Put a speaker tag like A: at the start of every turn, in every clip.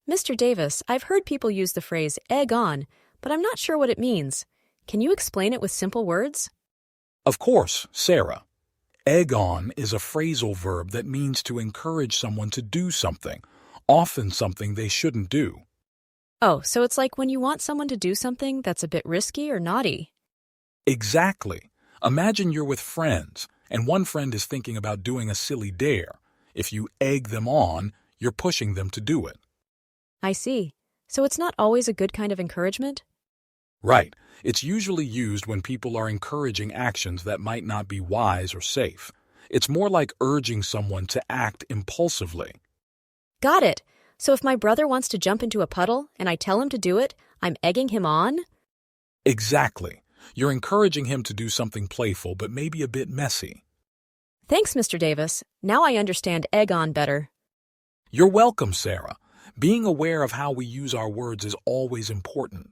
A: Mr. Davis, I've heard people use the phrase egg on, but I'm not sure what it means. Can you explain it with simple words?
B: Of course, Sarah. Egg on is a phrasal verb that means to encourage someone to do something, often something they shouldn't do.
A: Oh, so it's like when you want someone to do something that's a bit risky or naughty.
B: Exactly. Imagine you're with friends, and one friend is thinking about doing a silly dare. If you egg them on, you're pushing them to do it.
A: I see. So it's not always a good kind of encouragement?
B: Right. It's usually used when people are encouraging actions that might not be wise or safe. It's more like urging someone to act impulsively.
A: Got it. So if my brother wants to jump into a puddle and I tell him to do it, I'm egging him on?
B: Exactly. You're encouraging him to do something playful but maybe a bit messy.
A: Thanks, Mr. Davis. Now I understand egg on better.
B: You're welcome, Sarah. Being aware of how we use our words is always important.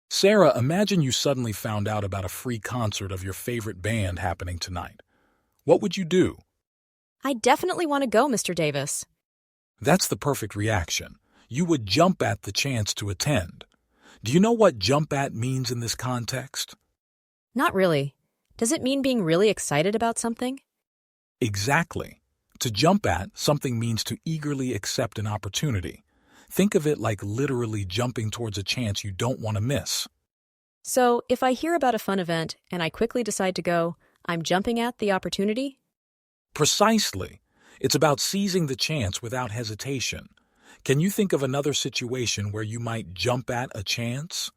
B: Sarah, imagine you suddenly found out about a free concert of your favorite band happening tonight. What would you do?
A: I definitely want to go, Mr. Davis.
B: That's the perfect reaction. You would jump at the chance to attend. Do you know what jump at means in this context?
A: Not really. Does it mean being really excited about something?
B: Exactly. To jump at something means to eagerly accept an opportunity. Think of it like literally jumping towards a chance you don't want to miss.
A: So, if I hear about a fun event and I quickly decide to go, I'm jumping at the opportunity?
B: Precisely. It's about seizing the chance without hesitation. Can you think of another situation where you might jump at a chance?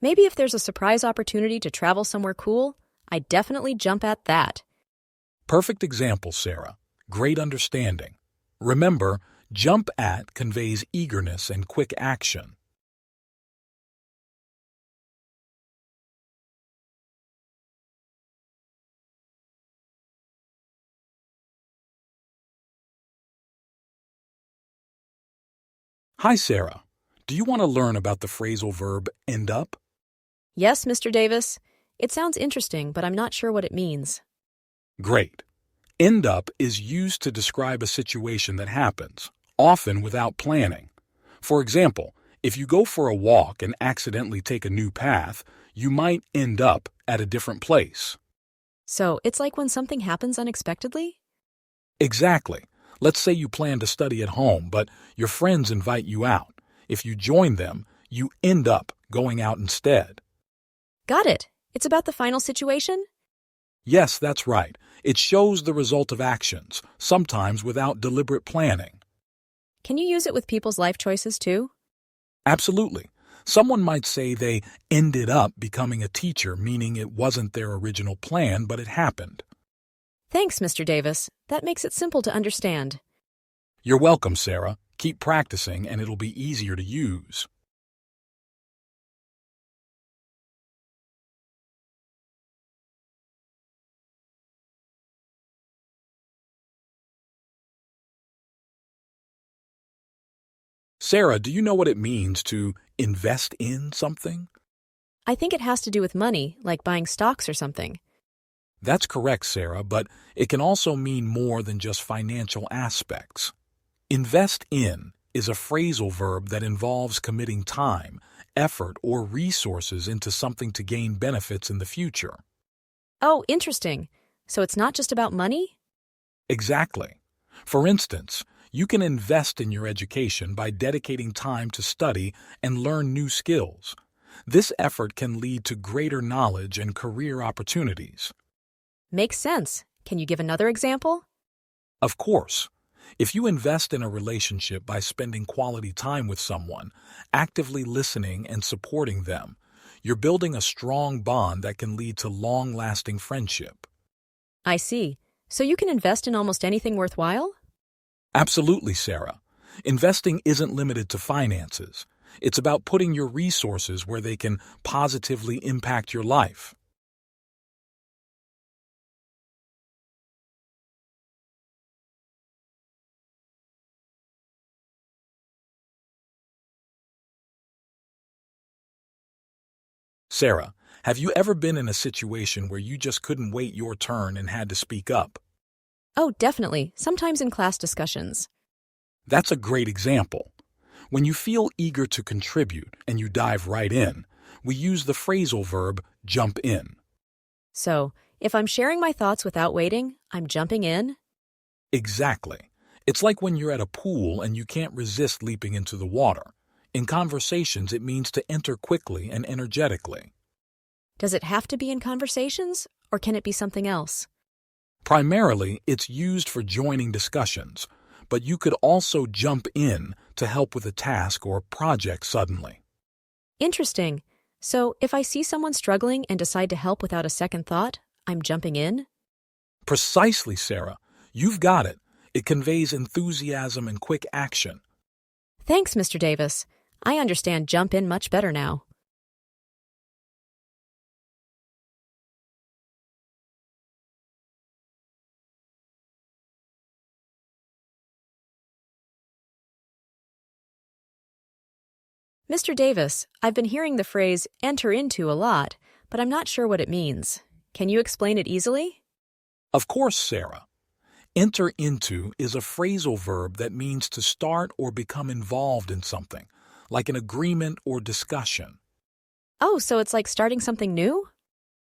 A: Maybe if there's a surprise opportunity to travel somewhere cool, I definitely jump at that.
B: Perfect example, Sarah. Great understanding. Remember, jump at conveys eagerness and quick action. Hi, Sarah. Do you want to learn about the phrasal verb end up?
A: Yes, Mr. Davis. It sounds interesting, but I'm not sure what it means.
B: Great. End up is used to describe a situation that happens, often without planning. For example, if you go for a walk and accidentally take a new path, you might end up at a different place.
A: So, it's like when something happens unexpectedly?
B: Exactly. Let's say you plan to study at home, but your friends invite you out. If you join them, you end up going out instead.
A: Got it. It's about the final situation?
B: Yes, that's right. It shows the result of actions, sometimes without deliberate planning.
A: Can you use it with people's life choices too?
B: Absolutely. Someone might say they ended up becoming a teacher, meaning it wasn't their original plan, but it happened.
A: Thanks, Mr. Davis. That makes it simple to understand.
B: You're welcome, Sarah. Keep practicing and it'll be easier to use. Sarah, do you know what it means to invest in something?
A: I think it has to do with money, like buying stocks or something.
B: That's correct, Sarah, but it can also mean more than just financial aspects. Invest in is a phrasal verb that involves committing time, effort, or resources into something to gain benefits in the future.
A: Oh, interesting. So it's not just about money?
B: Exactly. For instance, you can invest in your education by dedicating time to study and learn new skills. This effort can lead to greater knowledge and career opportunities.
A: Makes sense. Can you give another example?
B: Of course, if you invest in a relationship by spending quality time with someone, actively listening and supporting them, you're building a strong bond that can lead to long-lasting friendship.
A: I see. So you can invest in almost anything worthwhile?
B: Absolutely, Sarah. Investing isn't limited to finances. It's about putting your resources where they can positively impact your life. Sarah, have you ever been in a situation where you just couldn't wait your turn and had to speak up?
A: Oh, definitely, sometimes in class discussions.
B: That's a great example. When you feel eager to contribute and you dive right in, we use the phrasal verb jump in.
A: So, if I'm sharing my thoughts without waiting, I'm jumping in?
B: Exactly. It's like when you're at a pool and you can't resist leaping into the water. In conversations, it means to enter quickly and energetically.
A: Does it have to be in conversations, or can it be something else?
B: Primarily, it's used for joining discussions, but you could also jump in to help with a task or project suddenly.
A: Interesting. So, if I see someone struggling and decide to help without a second thought, I'm jumping in?
B: Precisely, Sarah. You've got it. It conveys enthusiasm and quick action.
A: Thanks, Mr. Davis. I understand jump in much better now. Mr. Davis, I've been hearing the phrase enter into a lot, but I'm not sure what it means. Can you explain it easily?
B: Of course, Sarah. Enter into is a phrasal verb that means to start or become involved in something, like an agreement or discussion.
A: Oh, so it's like starting something new?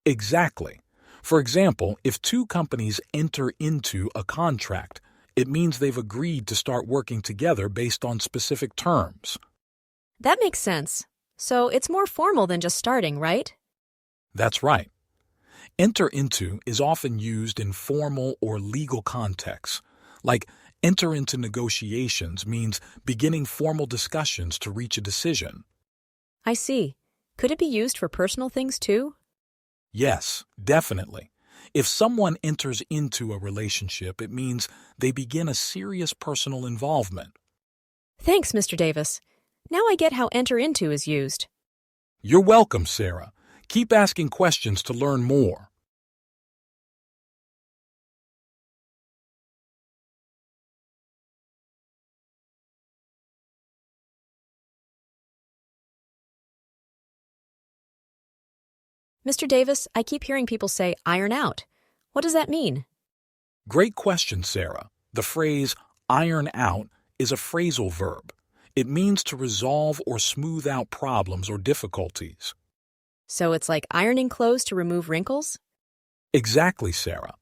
B: Exactly. For example, if two companies enter into a contract, it means they've agreed to start working together based on specific terms.
A: That makes sense. So it's more formal than just starting, right?
B: That's right. Enter into is often used in formal or legal contexts, like enter into negotiations means beginning formal discussions to reach a decision.
A: I see. Could it be used for personal things too?
B: Yes, definitely. If someone enters into a relationship, it means they begin a serious personal involvement.
A: Thanks, Mr. Davis. Now I get how enter into is used.
B: You're welcome, Sarah. Keep asking questions to learn more.
A: Mr. Davis, I keep hearing people say iron out. What does that mean?
B: Great question, Sarah. The phrase iron out is a phrasal verb. It means to resolve or smooth out problems or difficulties.
A: So it's like ironing clothes to remove wrinkles?
B: Exactly, Sarah.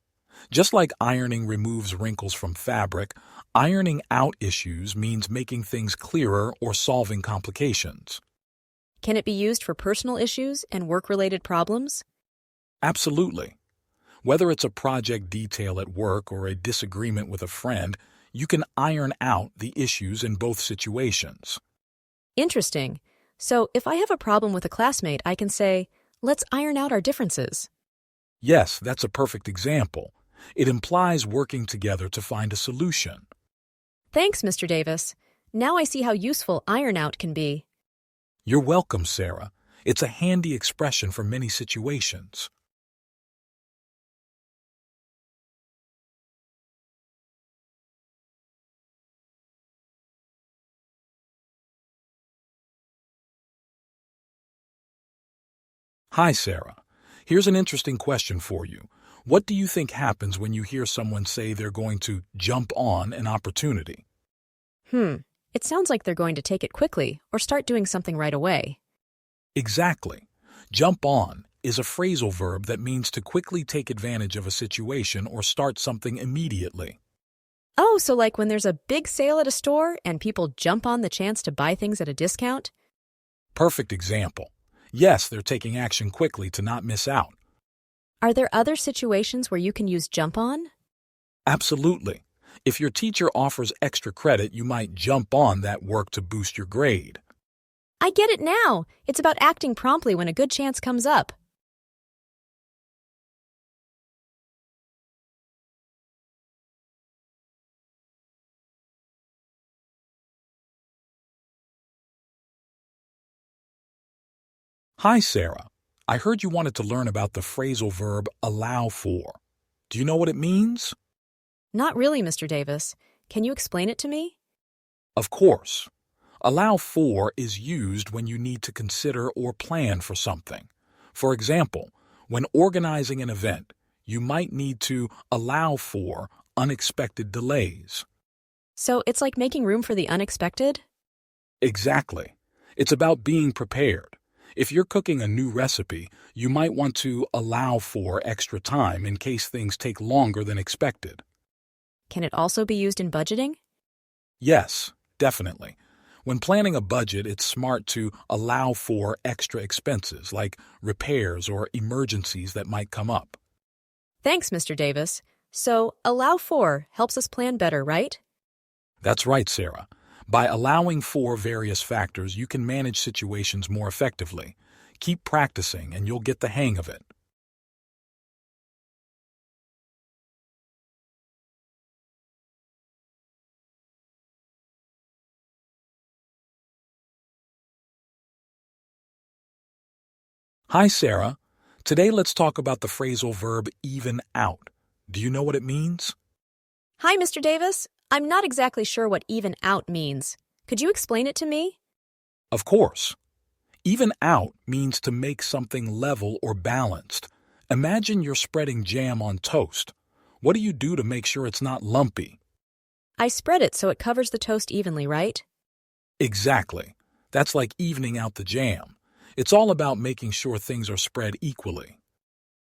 B: Just like ironing removes wrinkles from fabric, ironing out issues means making things clearer or solving complications.
A: Can it be used for personal issues and work-related problems?
B: Absolutely. Whether it's a project detail at work or a disagreement with a friend, you can iron out the issues in both situations.
A: Interesting. So if I have a problem with a classmate, I can say, let's iron out our differences.
B: Yes, that's a perfect example. It implies working together to find a solution.
A: Thanks, Mr. Davis. Now I see how useful iron out can be.
B: You're welcome, Sarah. It's a handy expression for many situations. Hi, Sarah. Here's an interesting question for you. What do you think happens when you hear someone say they're going to jump on an opportunity?
A: It sounds like they're going to take it quickly or start doing something right away.
B: Exactly. Jump on is a phrasal verb that means to quickly take advantage of a situation or start something immediately.
A: Oh, so like when there's a big sale at a store and people jump on the chance to buy things at a discount?
B: Perfect example. Yes, they're taking action quickly to not miss out.
A: Are there other situations where you can use jump on?
B: Absolutely. If your teacher offers extra credit, you might jump on that work to boost your grade.
A: I get it now. It's about acting promptly when a good chance comes up.
B: Hi, Sarah. I heard you wanted to learn about the phrasal verb allow for. Do you know what it means?
A: Not really, Mr. Davis. Can you explain it to me?
B: Of course. Allow for is used when you need to consider or plan for something. For example, when organizing an event, you might need to allow for unexpected delays.
A: So it's like making room for the unexpected?
B: Exactly. It's about being prepared. If you're cooking a new recipe, you might want to allow for extra time in case things take longer than expected.
A: Can it also be used in budgeting?
B: Yes, definitely. When planning a budget, it's smart to allow for extra expenses like repairs or emergencies that might come up.
A: Thanks, Mr. Davis. So, allow for helps us plan better, right?
B: That's right, Sarah. By allowing for various factors, you can manage situations more effectively. Keep practicing and you'll get the hang of it. Hi, Sarah. Today let's talk about the phrasal verb even out. Do you know what it means?
A: Hi, Mr. Davis. I'm not exactly sure what even out means. Could you explain it to me?
B: Of course. Even out means to make something level or balanced. Imagine you're spreading jam on toast. What do you do to make sure it's not lumpy?
A: I spread it so it covers the toast evenly, right?
B: Exactly. That's like evening out the jam. It's all about making sure things are spread equally.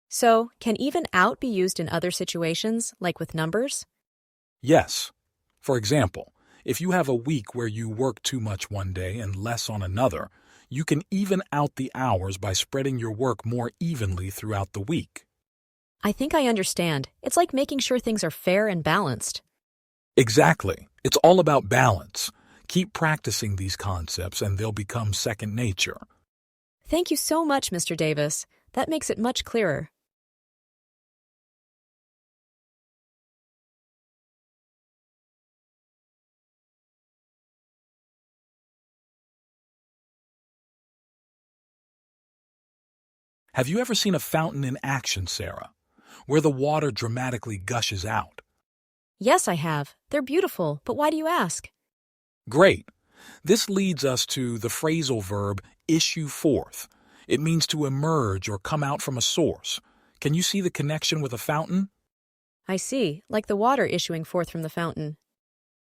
A: So, can even out be used in other situations, like with numbers?
B: Yes. For example, if you have a week where you work too much one day and less on another, you can even out the hours by spreading your work more evenly throughout the week.
A: I think I understand. It's like making sure things are fair and balanced.
B: Exactly. It's all about balance. Keep practicing these concepts and they'll become second nature.
A: Thank you so much, Mr. Davis. That makes it much clearer.
B: Have you ever seen a fountain in action, Sarah, where the water dramatically gushes out?
A: Yes, I have. They're beautiful, but why do you ask?
B: Great. This leads us to the phrasal verb issue forth. It means to emerge or come out from a source. Can you see the connection with a fountain?
A: I see, like the water issuing forth from the fountain.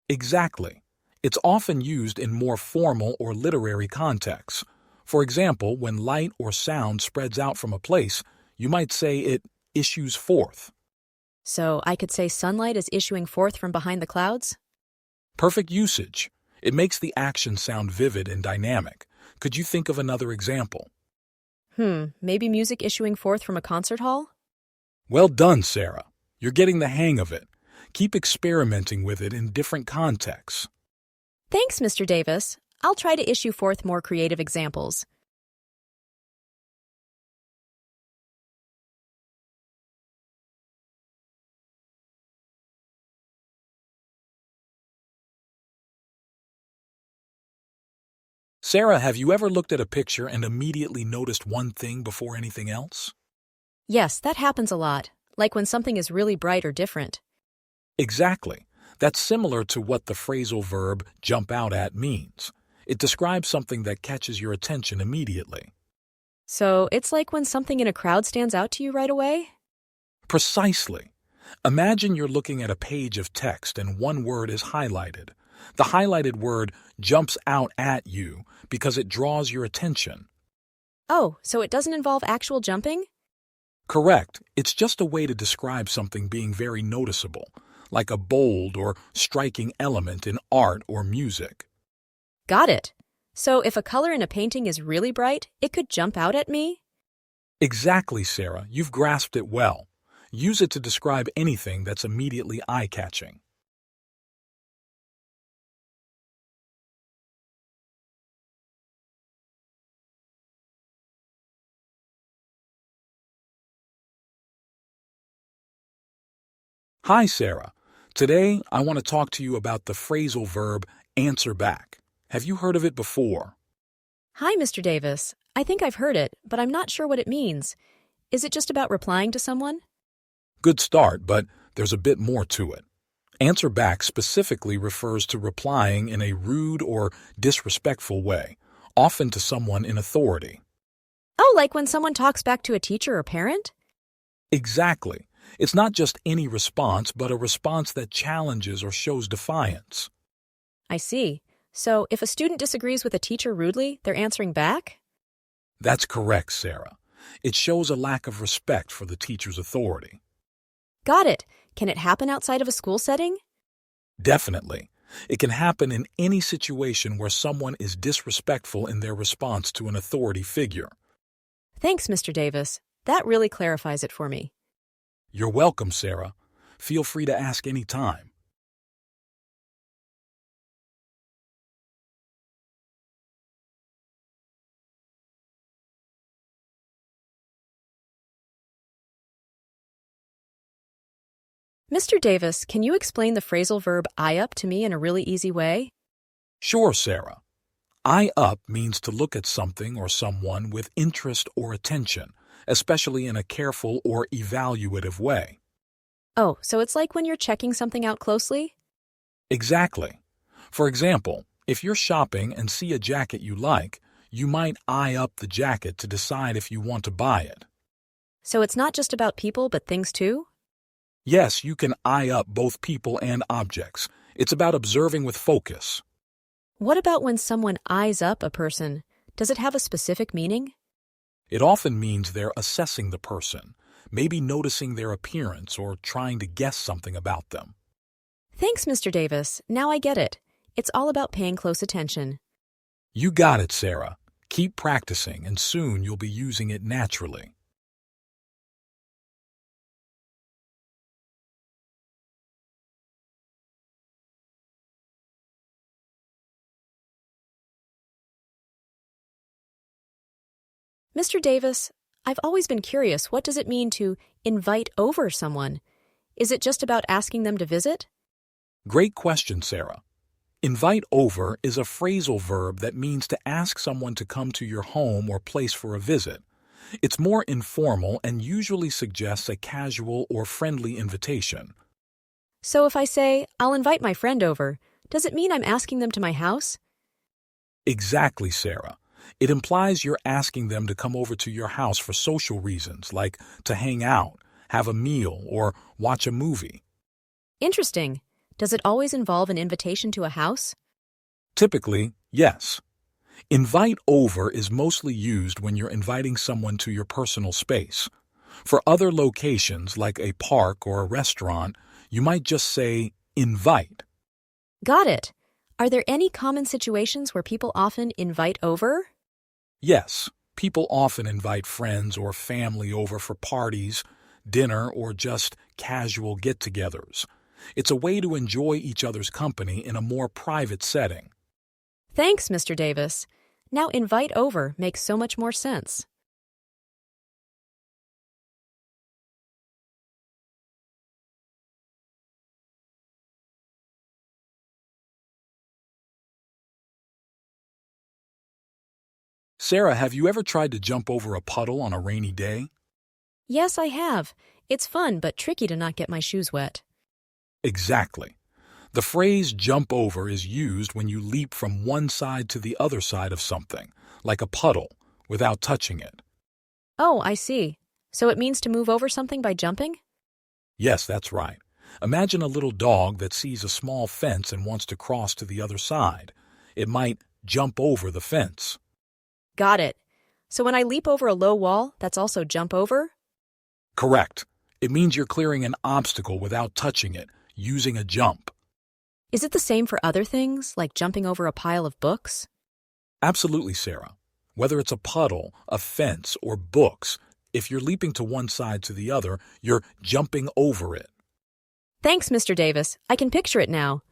B: Exactly. It's often used in more formal or literary contexts. For example, when light or sound spreads out from a place, you might say it issues forth.
A: So I could say sunlight is issuing forth from behind the clouds?
B: Perfect usage. It makes the action sound vivid and dynamic. Could you think of another example?
A: Maybe music issuing forth from a concert hall?
B: Well done, Sarah. You're getting the hang of it. Keep experimenting with it in different contexts.
A: Thanks, Mr. Davis. I'll try to issue forth more creative examples.
B: Sarah, have you ever looked at a picture and immediately noticed one thing before anything else?
A: Yes, that happens a lot, like when something is really bright or different.
B: Exactly. That's similar to what the phrasal verb jump out at means. It describes something that catches your attention immediately.
A: So it's like when something in a crowd stands out to you right away?
B: Precisely. Imagine you're looking at a page of text and one word is highlighted. The highlighted word jumps out at you because it draws your attention.
A: Oh, so it doesn't involve actual jumping?
B: Correct. It's just a way to describe something being very noticeable, like a bold or striking element in art or music.
A: Got it. So if a color in a painting is really bright, it could jump out at me?
B: Exactly, Sarah. You've grasped it well. Use it to describe anything that's immediately eye-catching. Hi, Sarah. Today, I want to talk to you about the phrasal verb answer back. Have you heard of it before?
A: Hi, Mr. Davis. I think I've heard it, but I'm not sure what it means. Is it just about replying to someone?
B: Good start, but there's a bit more to it. Answer back specifically refers to replying in a rude or disrespectful way, often to someone in authority.
A: Oh, like when someone talks back to a teacher or parent?
B: Exactly. It's not just any response, but a response that challenges or shows defiance.
A: I see. So if a student disagrees with a teacher rudely, they're answering back?
B: That's correct, Sarah. It shows a lack of respect for the teacher's authority.
A: Got it. Can it happen outside of a school setting?
B: Definitely. It can happen in any situation where someone is disrespectful in their response to an authority figure.
A: Thanks, Mr. Davis. That really clarifies it for me.
B: You're welcome, Sarah. Feel free to ask any time.
A: Mr. Davis, can you explain the phrasal verb eye up to me in a really easy way?
B: Sure, Sarah. Eye up means to look at something or someone with interest or attention, especially in a careful or evaluative way.
A: Oh, so it's like when you're checking something out closely?
B: Exactly. For example, if you're shopping and see a jacket you like, you might eye up the jacket to decide if you want to buy it.
A: So it's not just about people, but things too?
B: Yes, you can eye up both people and objects. It's about observing with focus.
A: What about when someone eyes up a person? Does it have a specific meaning?
B: It often means they're assessing the person, maybe noticing their appearance or trying to guess something about them.
A: Thanks, Mr. Davis. Now I get it. It's all about paying close attention.
B: You got it, Sarah. Keep practicing, and soon you'll be using it naturally.
A: Mr. Davis, I've always been curious, what does it mean to invite over someone? Is it just about asking them to visit?
B: Great question, Sarah. Invite over is a phrasal verb that means to ask someone to come to your home or place for a visit. It's more informal and usually suggests a casual or friendly invitation.
A: So if I say, I'll invite my friend over, does it mean I'm asking them to my house?
B: Exactly, Sarah. It implies you're asking them to come over to your house for social reasons, like to hang out, have a meal, or watch a movie.
A: Interesting. Does it always involve an invitation to a house?
B: Typically, yes. Invite over is mostly used when you're inviting someone to your personal space. For other locations, like a park or a restaurant, you might just say invite.
A: Got it. Are there any common situations where people often invite over?
B: Yes, people often invite friends or family over for parties, dinner, or just casual get-togethers. It's a way to enjoy each other's company in a more private setting.
A: Thanks, Mr. Davis. Now invite over makes so much more sense.
B: Sarah, have you ever tried to jump over a puddle on a rainy day?
A: Yes, I have. It's fun, but tricky to not get my shoes wet.
B: Exactly. The phrase jump over is used when you leap from one side to the other side of something, like a puddle, without touching it.
A: Oh, I see. So it means to move over something by jumping?
B: Yes, that's right. Imagine a little dog that sees a small fence and wants to cross to the other side. It might jump over the fence.
A: Got it. So when I leap over a low wall, that's also jump over?
B: Correct. It means you're clearing an obstacle without touching it, using a jump.
A: Is it the same for other things, like jumping over a pile of books?
B: Absolutely, Sarah. Whether it's a puddle, a fence, or books, if you're leaping to one side to the other, you're jumping over it.
A: Thanks, Mr. Davis. I can picture it now.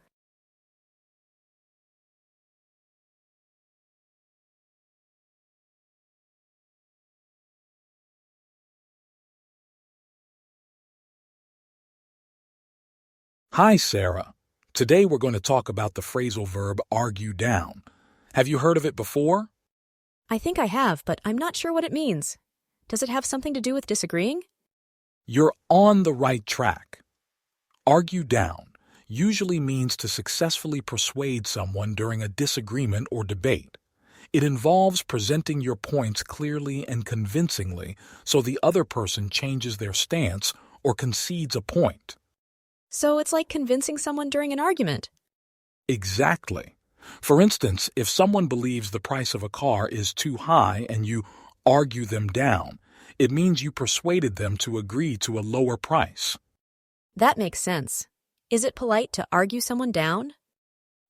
B: Hi, Sarah. Today we're going to talk about the phrasal verb argue down. Have you heard of it before?
A: I think I have, but I'm not sure what it means. Does it have something to do with disagreeing?
B: You're on the right track. Argue down usually means to successfully persuade someone during a disagreement or debate. It involves presenting your points clearly and convincingly so the other person changes their stance or concedes a point.
A: So it's like convincing someone during an argument.
B: Exactly. For instance, if someone believes the price of a car is too high and you argue them down, it means you persuaded them to agree to a lower price.
A: That makes sense. Is it polite to argue someone down?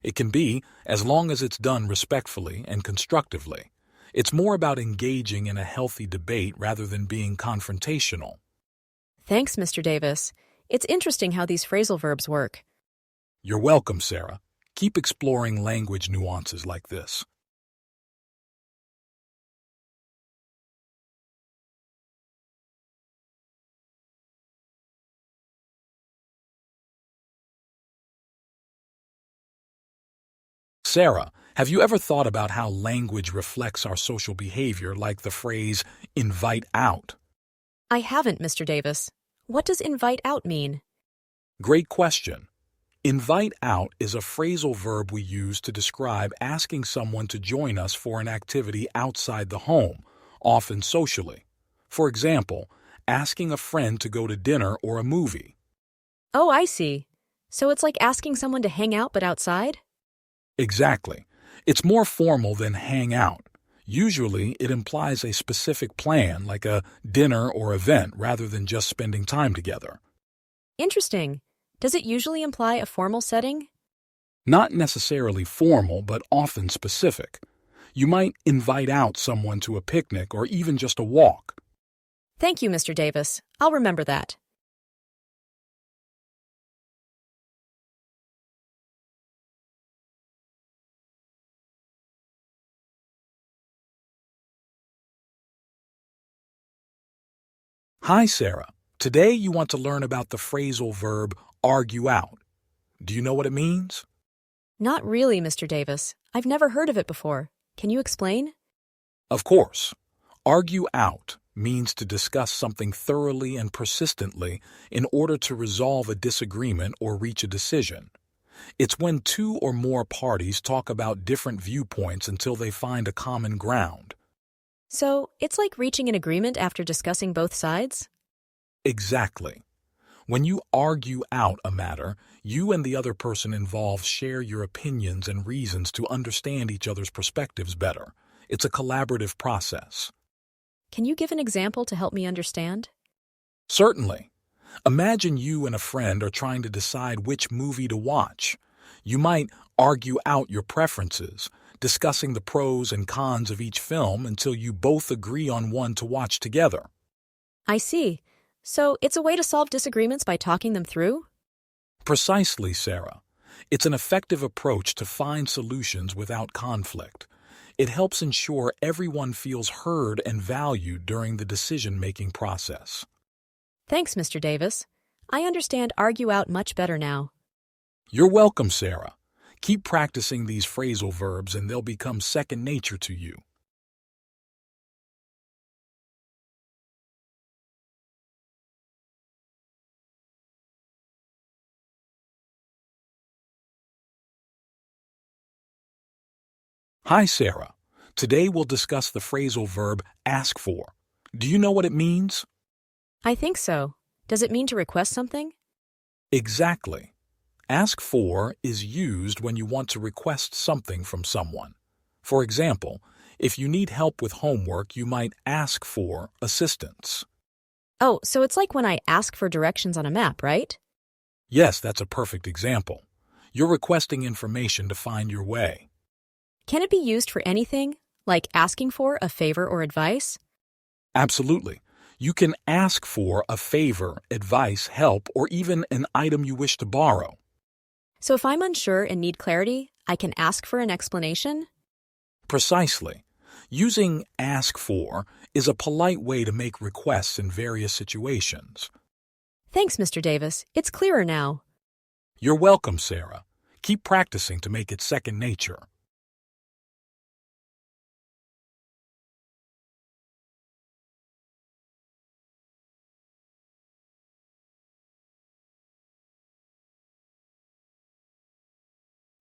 B: It can be, as long as it's done respectfully and constructively. It's more about engaging in a healthy debate rather than being confrontational.
A: Thanks, Mr. Davis. It's interesting how these phrasal verbs work.
B: You're welcome, Sarah. Keep exploring language nuances like this. Sarah, have you ever thought about how language reflects our social behavior, like the phrase invite out?
A: I haven't, Mr. Davis. What does invite out mean?
B: Great question. Invite out is a phrasal verb we use to describe asking someone to join us for an activity outside the home, often socially. For example, asking a friend to go to dinner or a movie.
A: Oh, I see. So it's like asking someone to hang out but outside?
B: Exactly. It's more formal than hang out. Usually, it implies a specific plan, like a dinner or event, rather than just spending time together.
A: Interesting. Does it usually imply a formal setting?
B: Not necessarily formal, but often specific. You might invite out someone to a picnic or even just a walk.
A: Thank you, Mr. Davis. I'll remember that.
B: Hi, Sarah. Today you want to learn about the phrasal verb argue out. Do you know what it means?
A: Not really, Mr. Davis. I've never heard of it before. Can you explain?
B: Of course. Argue out means to discuss something thoroughly and persistently in order to resolve a disagreement or reach a decision. It's when two or more parties talk about different viewpoints until they find a common ground.
A: So, it's like reaching an agreement after discussing both sides?
B: Exactly. When you argue out a matter, you and the other person involved share your opinions and reasons to understand each other's perspectives better. It's a collaborative process.
A: Can you give an example to help me understand?
B: Certainly. Imagine you and a friend are trying to decide which movie to watch. You might argue out your preferences, discussing the pros and cons of each film until you both agree on one to watch together.
A: I see. So, it's a way to solve disagreements by talking them through?
B: Precisely, Sarah. It's an effective approach to find solutions without conflict. It helps ensure everyone feels heard and valued during the decision-making process.
A: Thanks, Mr. Davis. I understand argue out much better now.
B: You're welcome, Sarah. Keep practicing these phrasal verbs and they'll become second nature to you. Hi, Sarah. Today we'll discuss the phrasal verb ask for. Do you know what it means?
A: I think so. Does it mean to request something?
B: Exactly. Ask for is used when you want to request something from someone. For example, if you need help with homework, you might ask for assistance.
A: Oh, so it's like when I ask for directions on a map, right?
B: Yes, that's a perfect example. You're requesting information to find your way.
A: Can it be used for anything, like asking for a favor or advice?
B: Absolutely. You can ask for a favor, advice, help, or even an item you wish to borrow.
A: So if I'm unsure and need clarity, I can ask for an explanation?
B: Precisely. Using ask for is a polite way to make requests in various situations.
A: Thanks, Mr. Davis. It's clearer now.
B: You're welcome, Sarah. Keep practicing to make it second nature.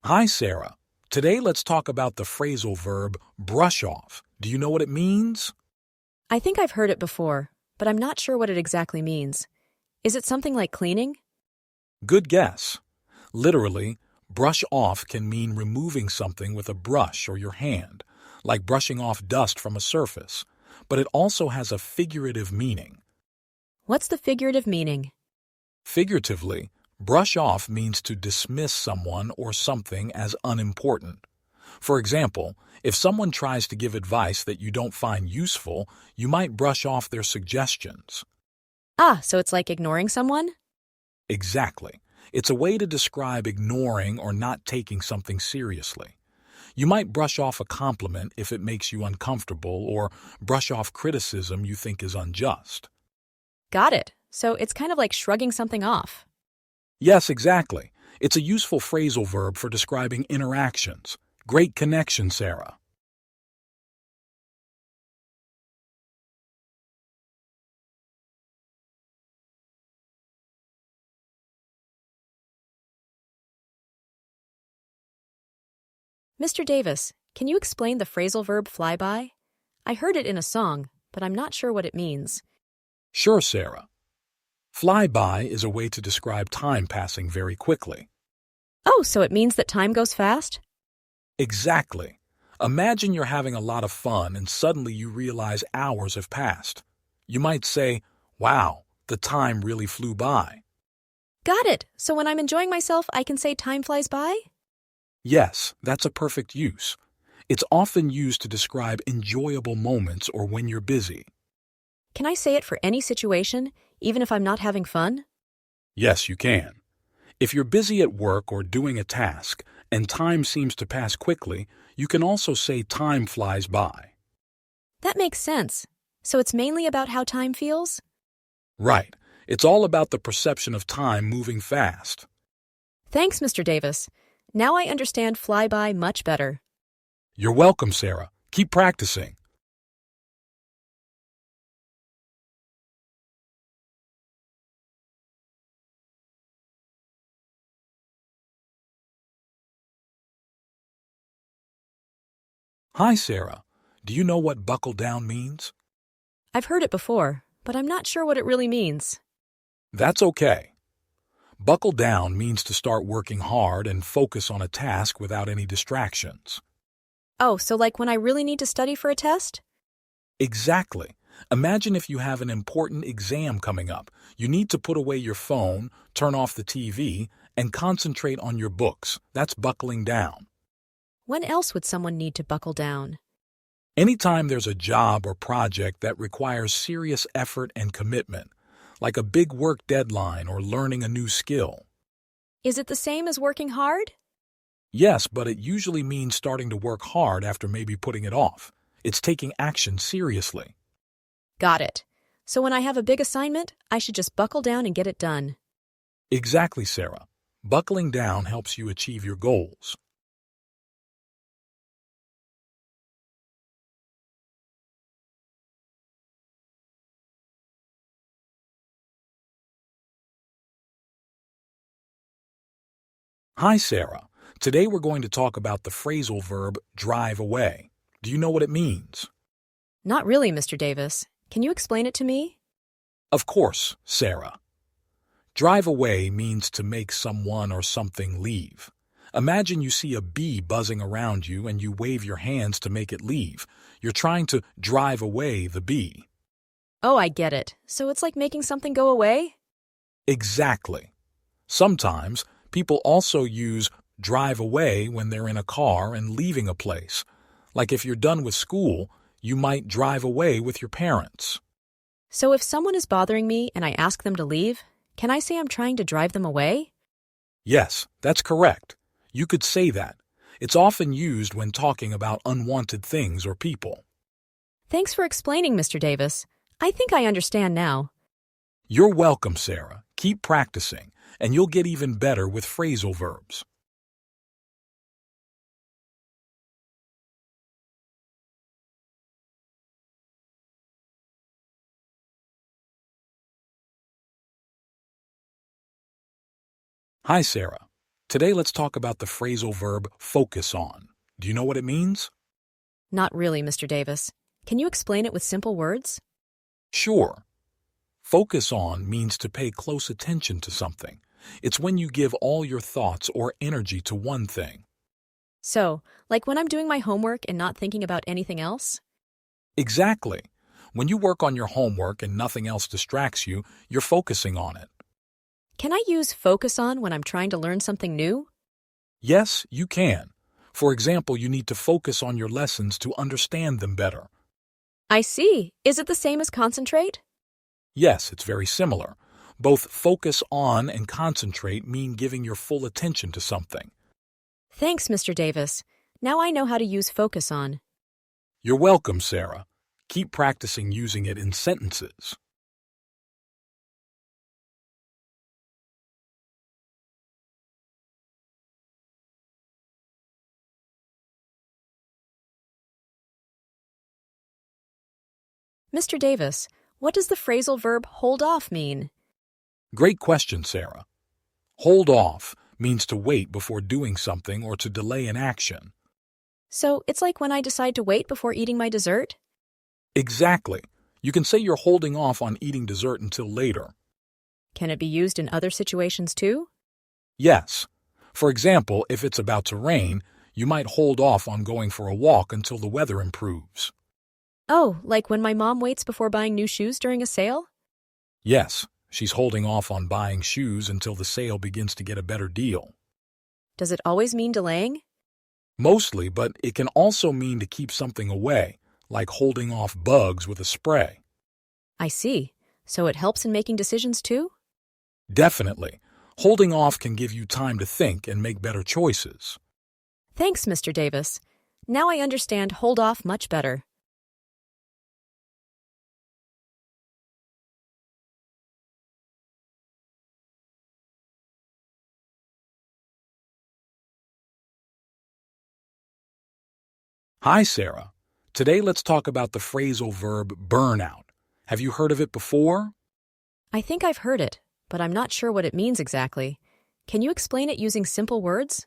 B: Hi, Sarah. Today, let's talk about the phrasal verb brush off. Do you know what it means?
A: I think I've heard it before, but I'm not sure what it exactly means. Is it something like cleaning?
B: Good guess. Literally, brush off can mean removing something with a brush or your hand, like brushing off dust from a surface, but it also has a figurative meaning.
A: What's the figurative meaning?
B: Figuratively, brush off means to dismiss someone or something as unimportant. For example, if someone tries to give advice that you don't find useful, you might brush off their suggestions.
A: Ah, so it's like ignoring someone?
B: Exactly. It's a way to describe ignoring or not taking something seriously. You might brush off a compliment if it makes you uncomfortable, or brush off criticism you think is unjust.
A: Got it. So it's kind of like shrugging something off.
B: Yes, exactly. It's a useful phrasal verb for describing interactions. Great connection, Sarah.
A: Mr. Davis, can you explain the phrasal verb flyby? I heard it in a song, but I'm not sure what it means.
B: Sure, Sarah. Fly by is a way to describe time passing very quickly.
A: Oh, so it means that time goes fast?
B: Exactly. Imagine you're having a lot of fun and suddenly you realize hours have passed. You might say, "Wow, the time really flew by."
A: Got it. So when I'm enjoying myself, I can say time flies by?
B: Yes, that's a perfect use. It's often used to describe enjoyable moments or when you're busy.
A: Can I say it for any situation, even if I'm not having fun?
B: Yes, you can. If you're busy at work or doing a task and time seems to pass quickly, you can also say time flies by.
A: That makes sense. So it's mainly about how time feels?
B: Right. It's all about the perception of time moving fast.
A: Thanks, Mr. Davis. Now I understand flyby much better.
B: You're welcome, Sarah. Keep practicing. Hi, Sarah. Do you know what buckle down means?
A: I've heard it before, but I'm not sure what it really means.
B: That's okay. Buckle down means to start working hard and focus on a task without any distractions.
A: Oh, so like when I really need to study for a test?
B: Exactly. Imagine if you have an important exam coming up. You need to put away your phone, turn off the TV, and concentrate on your books. That's buckling down.
A: When else would someone need to buckle down?
B: Anytime there's a job or project that requires serious effort and commitment, like a big work deadline or learning a new skill.
A: Is it the same as working hard?
B: Yes, but it usually means starting to work hard after maybe putting it off. It's taking action seriously.
A: Got it. So when I have a big assignment, I should just buckle down and get it done.
B: Exactly, Sarah. Buckling down helps you achieve your goals. Hi, Sarah. Today we're going to talk about the phrasal verb drive away. Do you know what it means?
A: Not really, Mr. Davis. Can you explain it to me?
B: Of course, Sarah. Drive away means to make someone or something leave. Imagine you see a bee buzzing around you and you wave your hands to make it leave. You're trying to drive away the bee.
A: Oh, I get it. So it's like making something go away?
B: Exactly. Sometimes people also use drive away when they're in a car and leaving a place. Like if you're done with school, you might drive away with your parents.
A: So if someone is bothering me and I ask them to leave, can I say I'm trying to drive them away?
B: Yes, that's correct. You could say that. It's often used when talking about unwanted things or people.
A: Thanks for explaining, Mr. Davis. I think I understand now.
B: You're welcome, Sarah. Keep practicing, and you'll get even better with phrasal verbs. Hi, Sarah. Today, let's talk about the phrasal verb focus on. Do you know what it means?
A: Not really, Mr. Davis. Can you explain it with simple words?
B: Sure. Focus on means to pay close attention to something. It's when you give all your thoughts or energy to one thing.
A: So, like when I'm doing my homework and not thinking about anything else?
B: Exactly. When you work on your homework and nothing else distracts you, you're focusing on it.
A: Can I use focus on when I'm trying to learn something new?
B: Yes, you can. For example, you need to focus on your lessons to understand them better.
A: I see. Is it the same as concentrate?
B: Yes, it's very similar. Both focus on and concentrate mean giving your full attention to something.
A: Thanks, Mr. Davis. Now I know how to use focus on.
B: You're welcome, Sarah. Keep practicing using it in sentences.
A: Mr. Davis, what does the phrasal verb hold off mean?
B: Great question, Sarah. Hold off means to wait before doing something or to delay an action.
A: So, it's like when I decide to wait before eating my dessert?
B: Exactly. You can say you're holding off on eating dessert until later.
A: Can it be used in other situations too?
B: Yes. For example, if it's about to rain, you might hold off on going for a walk until the weather improves.
A: Oh, like when my mom waits before buying new shoes during a sale?
B: Yes, she's holding off on buying shoes until the sale begins to get a better deal.
A: Does it always mean delaying?
B: Mostly, but it can also mean to keep something away, like holding off bugs with a spray.
A: I see. So it helps in making decisions too?
B: Definitely. Holding off can give you time to think and make better choices.
A: Thanks, Mr. Davis. Now I understand hold off much better.
B: Hi, Sarah. Today let's talk about the phrasal verb burnout. Have you heard of it before?
A: I think I've heard it, but I'm not sure what it means exactly. Can you explain it using simple words?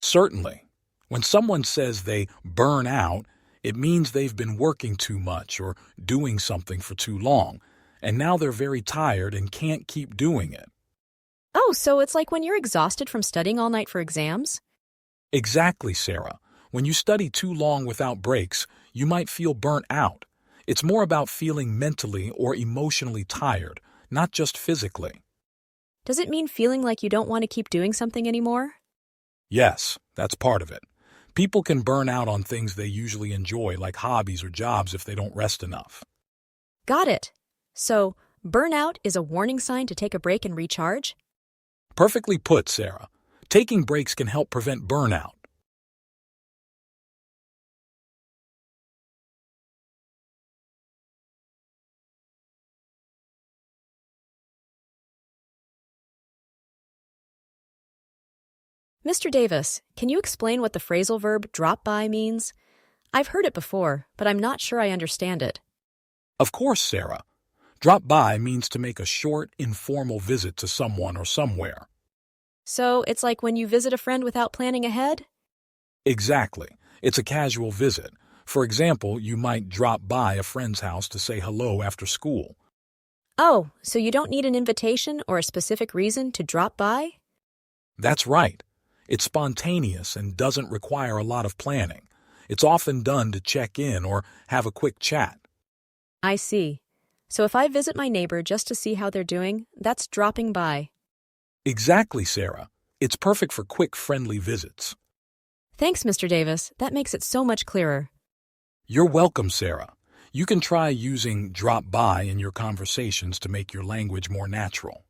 B: Certainly. When someone says they burn out, it means they've been working too much or doing something for too long, and now they're very tired and can't keep doing it.
A: Oh, so it's like when you're exhausted from studying all night for exams?
B: Exactly, Sarah. When you study too long without breaks, you might feel burnt out. It's more about feeling mentally or emotionally tired, not just physically.
A: Does it mean feeling like you don't want to keep doing something anymore?
B: Yes, that's part of it. People can burn out on things they usually enjoy, like hobbies or jobs, if they don't rest enough.
A: Got it. So, burnout is a warning sign to take a break and recharge?
B: Perfectly put, Sarah. Taking breaks can help prevent burnout.
A: Mr. Davis, can you explain what the phrasal verb drop by means? I've heard it before, but I'm not sure I understand it.
B: Of course, Sarah. Drop by means to make a short, informal visit to someone or somewhere.
A: So, it's like when you visit a friend without planning ahead?
B: Exactly. It's a casual visit. For example, you might drop by a friend's house to say hello after school.
A: Oh, so you don't need an invitation or a specific reason to drop by?
B: That's right. It's spontaneous and doesn't require a lot of planning. It's often done to check in or have a quick chat.
A: I see. So if I visit my neighbor just to see how they're doing, that's dropping by.
B: Exactly, Sarah. It's perfect for quick, friendly visits.
A: Thanks, Mr. Davis. That makes it so much clearer.
B: You're welcome, Sarah. You can try using drop by in your conversations to make your language more natural.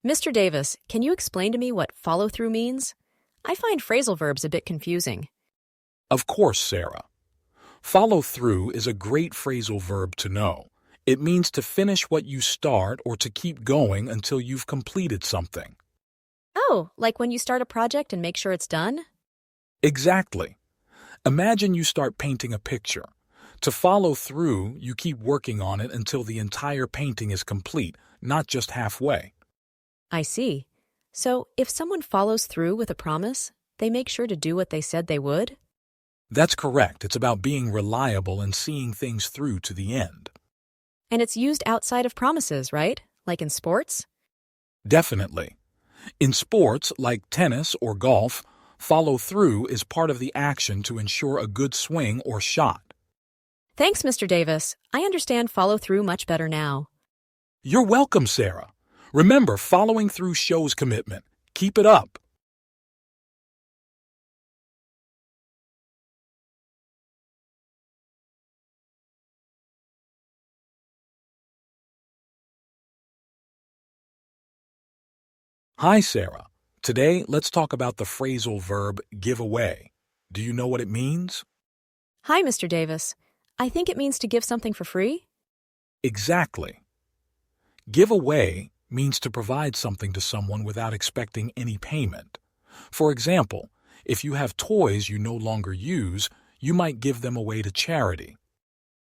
A: Mr. Davis, can you explain to me what follow-through means? I find phrasal verbs a bit confusing.
B: Of course, Sarah. Follow through is a great phrasal verb to know. It means to finish what you start or to keep going until you've completed something.
A: Oh, like when you start a project and make sure it's done?
B: Exactly. Imagine you start painting a picture. To follow through, you keep working on it until the entire painting is complete, not just halfway.
A: I see. So, if someone follows through with a promise, they make sure to do what they said they would?
B: That's correct. It's about being reliable and seeing things through to the end.
A: And it's used outside of promises, right? Like in sports?
B: Definitely. In sports like tennis or golf, follow through is part of the action to ensure a good swing or shot.
A: Thanks, Mr. Davis. I understand follow through much better now.
B: You're welcome, Sarah. Remember, following through shows commitment. Keep it up. Hi, Sarah. Today, let's talk about the phrasal verb give away. Do you know what it means?
A: Hi, Mr. Davis. I think it means to give something for free?
B: Exactly. Give away means to provide something to someone without expecting any payment. For example, if you have toys you no longer use, you might give them away to charity.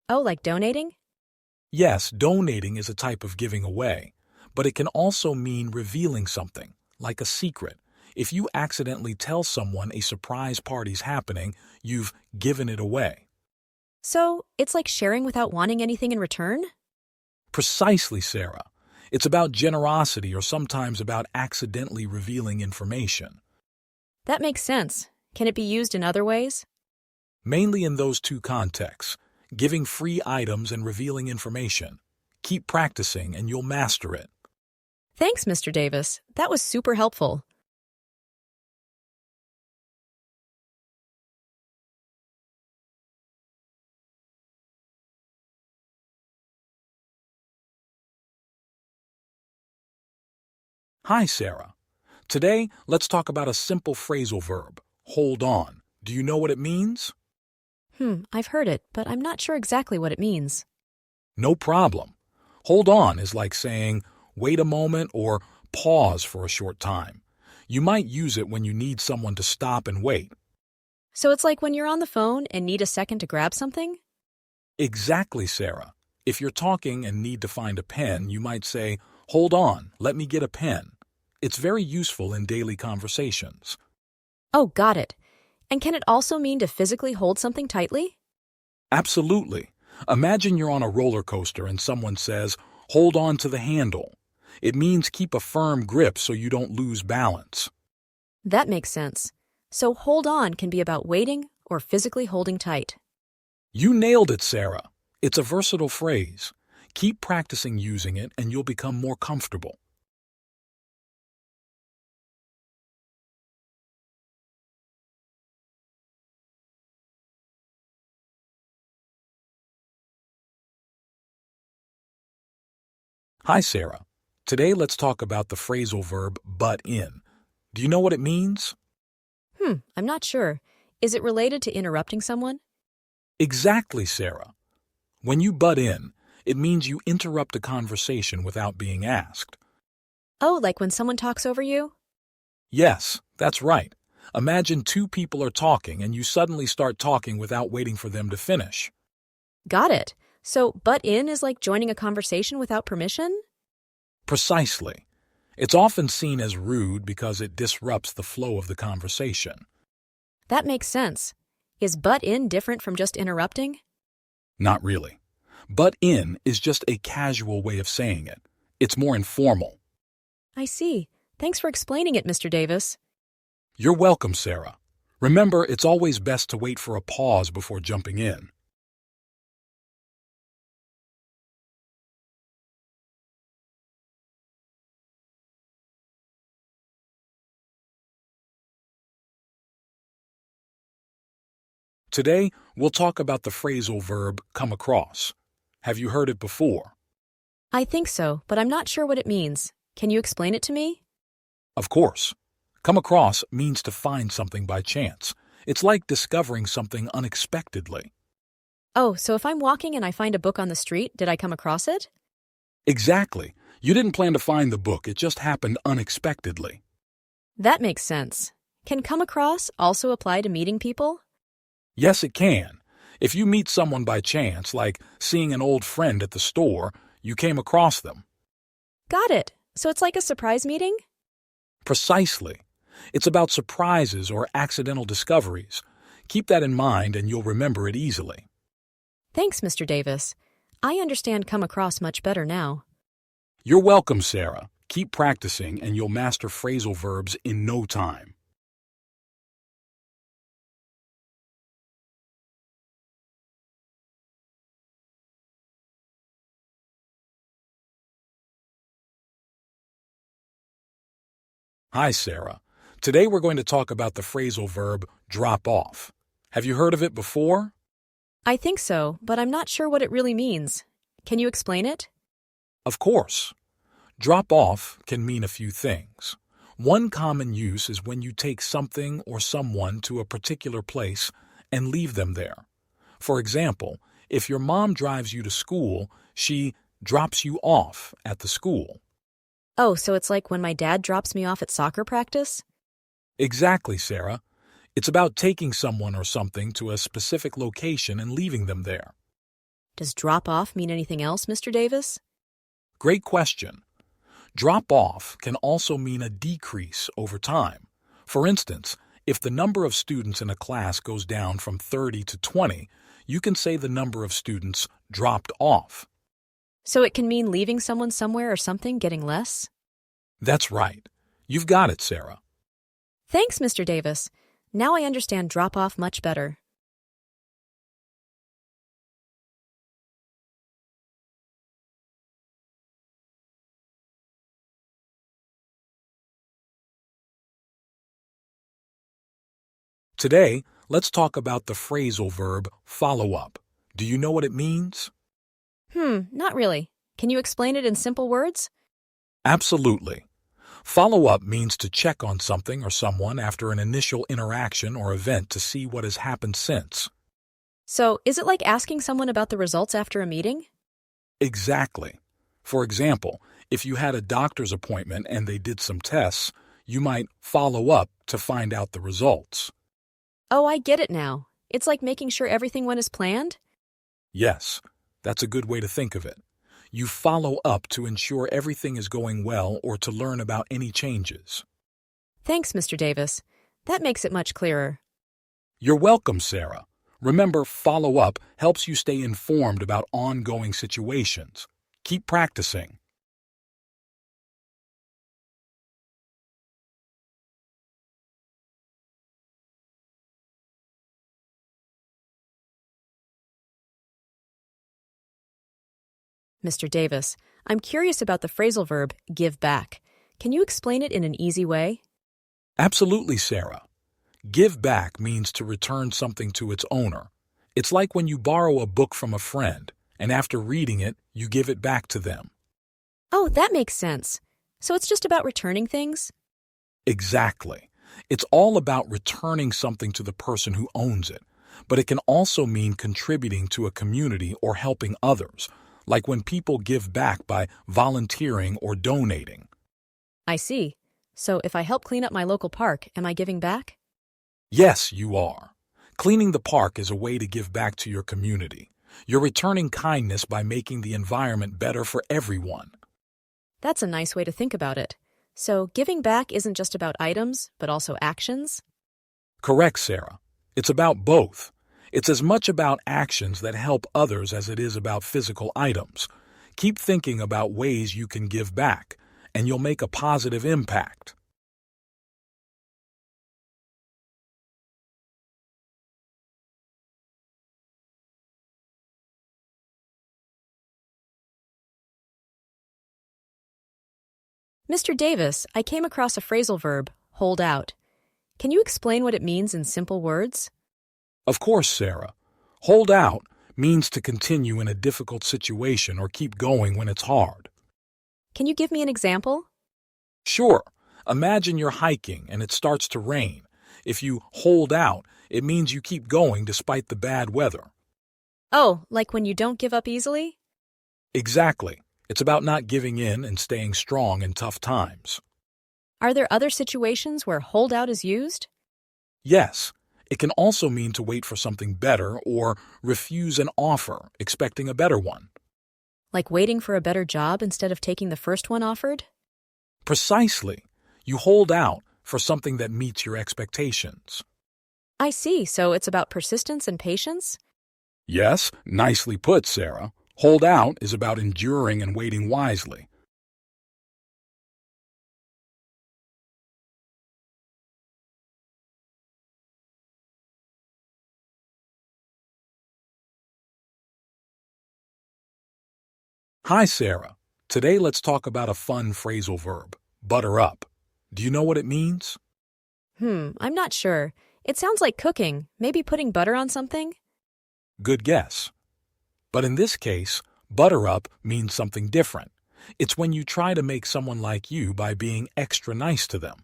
A: Oh, like donating?
B: Yes, donating is a type of giving away, but it can also mean revealing something, like a secret. If you accidentally tell someone a surprise party's happening, you've given it away.
A: So, it's like sharing without wanting anything in return?
B: Precisely, Sarah. It's about generosity or sometimes about accidentally revealing information.
A: That makes sense. Can it be used in other ways?
B: Mainly in those two contexts, giving free items and revealing information. Keep practicing and you'll master it.
A: Thanks, Mr. Davis. That was super helpful.
B: Hi, Sarah. Today, let's talk about a simple phrasal verb, hold on. Do you know what it means?
A: I've heard it, but I'm not sure exactly what it means.
B: No problem. Hold on is like saying, wait a moment or pause for a short time. You might use it when you need someone to stop and wait.
A: So it's like when you're on the phone and need a second to grab something?
B: Exactly, Sarah. If you're talking and need to find a pen, you might say, hold on, let me get a pen. It's very useful in daily conversations.
A: Oh, got it. And can it also mean to physically hold something tightly?
B: Absolutely. Imagine you're on a roller coaster and someone says, hold on to the handle. It means keep a firm grip so you don't lose balance.
A: That makes sense. So hold on can be about waiting or physically holding tight.
B: You nailed it, Sarah. It's a versatile phrase. Keep practicing using it and you'll become more comfortable. Hi, Sarah. Today let's talk about the phrasal verb butt in. Do you know what it means?
A: I'm not sure. Is it related to interrupting someone?
B: Exactly, Sarah. When you butt in, it means you interrupt a conversation without being asked.
A: Oh, like when someone talks over you?
B: Yes, that's right. Imagine two people are talking and you suddenly start talking without waiting for them to finish.
A: Got it. So butt in is like joining a conversation without permission?
B: Precisely. It's often seen as rude because it disrupts the flow of the conversation.
A: That makes sense. Is butt in different from just interrupting?
B: Not really. Butt in is just a casual way of saying it. It's more informal.
A: I see. Thanks for explaining it, Mr. Davis.
B: You're welcome, Sarah. Remember, it's always best to wait for a pause before jumping in. Today, we'll talk about the phrasal verb come across. Have you heard it before?
A: I think so, but I'm not sure what it means. Can you explain it to me?
B: Of course. Come across means to find something by chance. It's like discovering something unexpectedly.
A: Oh, so if I'm walking and I find a book on the street, did I come across it?
B: Exactly. You didn't plan to find the book, it just happened unexpectedly.
A: That makes sense. Can come across also apply to meeting people?
B: Yes, it can. If you meet someone by chance, like seeing an old friend at the store, you came across them.
A: Got it. So it's like a surprise meeting?
B: Precisely. It's about surprises or accidental discoveries. Keep that in mind and you'll remember it easily.
A: Thanks, Mr. Davis. I understand come across much better now.
B: You're welcome, Sarah. Keep practicing and you'll master phrasal verbs in no time. Hi, Sarah. Today we're going to talk about the phrasal verb drop off. Have you heard of it before?
A: I think so, but I'm not sure what it really means. Can you explain it?
B: Of course. Drop off can mean a few things. One common use is when you take something or someone to a particular place and leave them there. For example, if your mom drives you to school, she drops you off at the school.
A: Oh, so it's like when my dad drops me off at soccer practice?
B: Exactly, Sarah. It's about taking someone or something to a specific location and leaving them there.
A: Does drop off mean anything else, Mr. Davis?
B: Great question. Drop off can also mean a decrease over time. For instance, if the number of students in a class goes down from 30 to 20, you can say the number of students dropped off.
A: So it can mean leaving someone somewhere or something getting less?
B: That's right. You've got it, Sarah.
A: Thanks, Mr. Davis. Now I understand drop off much better.
B: Today, let's talk about the phrasal verb follow up. Do you know what it means?
A: Not really. Can you explain it in simple words?
B: Absolutely. Follow up means to check on something or someone after an initial interaction or event to see what has happened since.
A: So, is it like asking someone about the results after a meeting?
B: Exactly. For example, if you had a doctor's appointment and they did some tests, you might follow up to find out the results.
A: Oh, I get it now. It's like making sure everything went as planned?
B: Yes, that's a good way to think of it. You follow up to ensure everything is going well or to learn about any changes.
A: Thanks, Mr. Davis. That makes it much clearer.
B: You're welcome, Sarah. Remember, follow up helps you stay informed about ongoing situations. Keep practicing.
A: Mr. Davis, I'm curious about the phrasal verb give back. Can you explain it in an easy way?
B: Absolutely, Sarah. Give back means to return something to its owner. It's like when you borrow a book from a friend, and after reading it, you give it back to them.
A: Oh, that makes sense. So it's just about returning things?
B: Exactly. It's all about returning something to the person who owns it, but it can also mean contributing to a community or helping others, like when people give back by volunteering or donating.
A: I see. So if I help clean up my local park, am I giving back?
B: Yes, you are. Cleaning the park is a way to give back to your community. You're returning kindness by making the environment better for everyone.
A: That's a nice way to think about it. So giving back isn't just about items, but also actions?
B: Correct, Sarah. It's about both. It's as much about actions that help others as it is about physical items. Keep thinking about ways you can give back, and you'll make a positive impact.
A: Mr. Davis, I came across a phrasal verb, hold out. Can you explain what it means in simple words?
B: Of course, Sarah. Hold out means to continue in a difficult situation or keep going when it's hard.
A: Can you give me an example?
B: Sure. Imagine you're hiking and it starts to rain. If you hold out, it means you keep going despite the bad weather.
A: Oh, like when you don't give up easily?
B: Exactly. It's about not giving in and staying strong in tough times.
A: Are there other situations where holdout is used?
B: Yes, it can also mean to wait for something better or refuse an offer, expecting a better one.
A: Like waiting for a better job instead of taking the first one offered?
B: Precisely. You hold out for something that meets your expectations.
A: I see, so it's about persistence and patience?
B: Yes, nicely put, Sarah. Hold out is about enduring and waiting wisely. Hi, Sarah. Today let's talk about a fun phrasal verb, butter up. Do you know what it means?
A: I'm not sure. It sounds like cooking, maybe putting butter on something?
B: Good guess. But in this case, butter up means something different. It's when you try to make someone like you by being extra nice to them.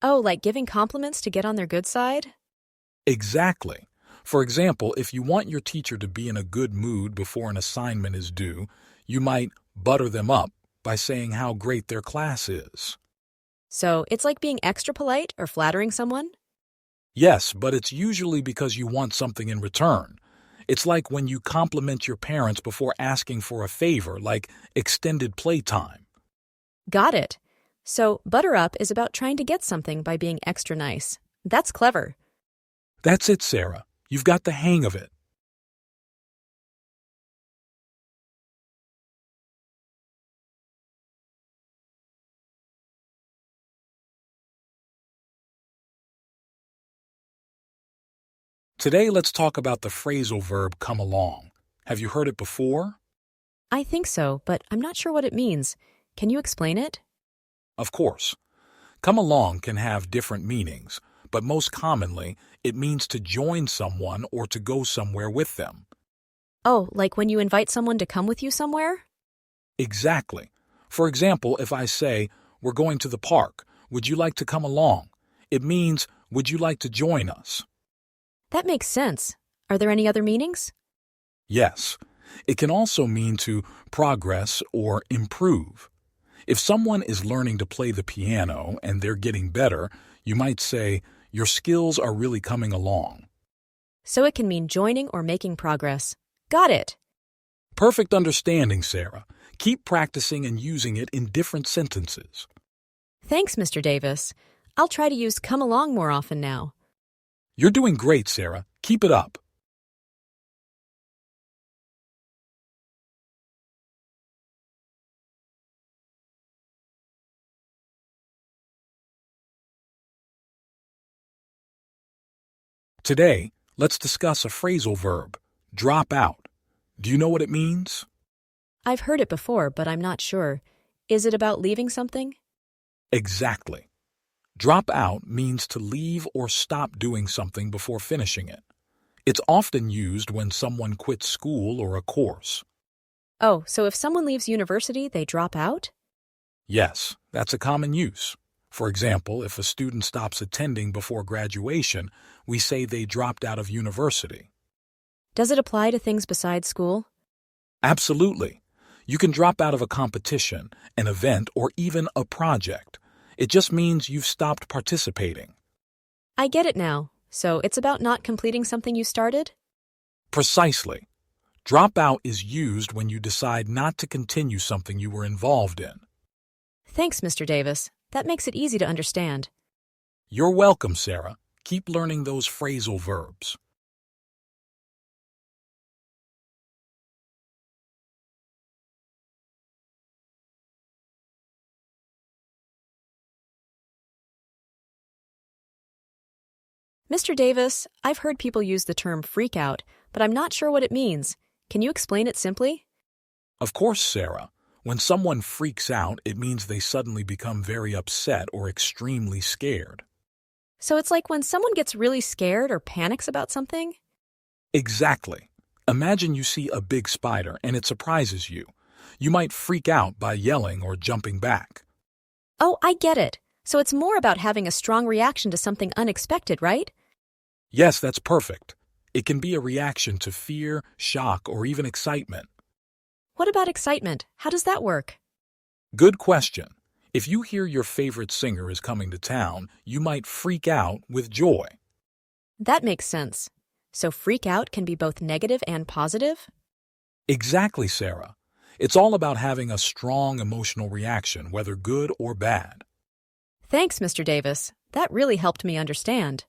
A: Oh, like giving compliments to get on their good side?
B: Exactly. For example, if you want your teacher to be in a good mood before an assignment is due, you might butter them up by saying how great their class is.
A: So it's like being extra polite or flattering someone?
B: Yes, but it's usually because you want something in return. It's like when you compliment your parents before asking for a favor, like extended playtime.
A: Got it. So butter up is about trying to get something by being extra nice. That's clever.
B: That's it, Sarah. You've got the hang of it. Today, let's talk about the phrasal verb come along. Have you heard it before?
A: I think so, but I'm not sure what it means. Can you explain it?
B: Of course. Come along can have different meanings, but most commonly, it means to join someone or to go somewhere with them.
A: Oh, like when you invite someone to come with you somewhere?
B: Exactly. For example, if I say, we're going to the park, would you like to come along? It means, would you like to join us?
A: That makes sense. Are there any other meanings?
B: Yes. It can also mean to progress or improve. If someone is learning to play the piano and they're getting better, you might say, your skills are really coming along.
A: So it can mean joining or making progress. Got it.
B: Perfect understanding, Sarah. Keep practicing and using it in different sentences.
A: Thanks, Mr. Davis. I'll try to use come along more often now.
B: You're doing great, Sarah. Keep it up. Today, let's discuss a phrasal verb, drop out. Do you know what it means?
A: I've heard it before, but I'm not sure. Is it about leaving something?
B: Exactly. Drop out means to leave or stop doing something before finishing it. It's often used when someone quits school or a course.
A: Oh, so if someone leaves university, they drop out?
B: Yes, that's a common use. For example, if a student stops attending before graduation, we say they dropped out of university.
A: Does it apply to things besides school?
B: Absolutely. You can drop out of a competition, an event, or even a project. It just means you've stopped participating.
A: I get it now. So it's about not completing something you started?
B: Precisely. Drop out is used when you decide not to continue something you were involved in.
A: Thanks, Mr. Davis. That makes it easy to understand.
B: You're welcome, Sarah. Keep learning those phrasal verbs.
A: Mr. Davis, I've heard people use the term freak out, but I'm not sure what it means. Can you explain it simply?
B: Of course, Sarah. When someone freaks out, it means they suddenly become very upset or extremely scared.
A: So it's like when someone gets really scared or panics about something?
B: Exactly. Imagine you see a big spider and it surprises you. You might freak out by yelling or jumping back.
A: Oh, I get it. So it's more about having a strong reaction to something unexpected, right?
B: Yes, that's perfect. It can be a reaction to fear, shock, or even excitement.
A: What about excitement? How does that work?
B: Good question. If you hear your favorite singer is coming to town, you might freak out with joy.
A: That makes sense. So freak out can be both negative and positive?
B: Exactly, Sarah. It's all about having a strong emotional reaction, whether good or bad.
A: Thanks, Mr. Davis. That really helped me understand.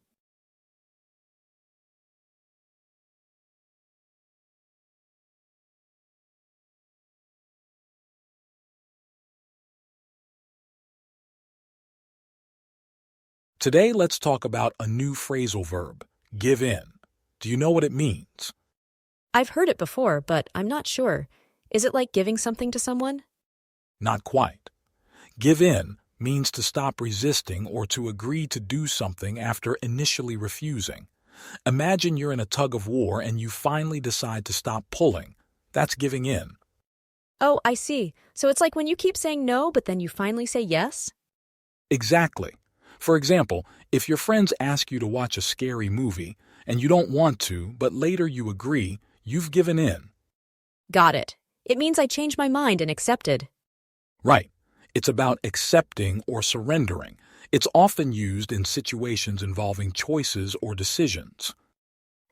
B: Today, let's talk about a new phrasal verb, give in. Do you know what it means?
A: I've heard it before, but I'm not sure. Is it like giving something to someone?
B: Not quite. Give in means to stop resisting or to agree to do something after initially refusing. Imagine you're in a tug of war and you finally decide to stop pulling. That's giving in.
A: Oh, I see. So it's like when you keep saying no, but then you finally say yes?
B: Exactly. For example, if your friends ask you to watch a scary movie and you don't want to, but later you agree, you've given in.
A: Got it. It means I changed my mind and accepted.
B: Right. It's about accepting or surrendering. It's often used in situations involving choices or decisions.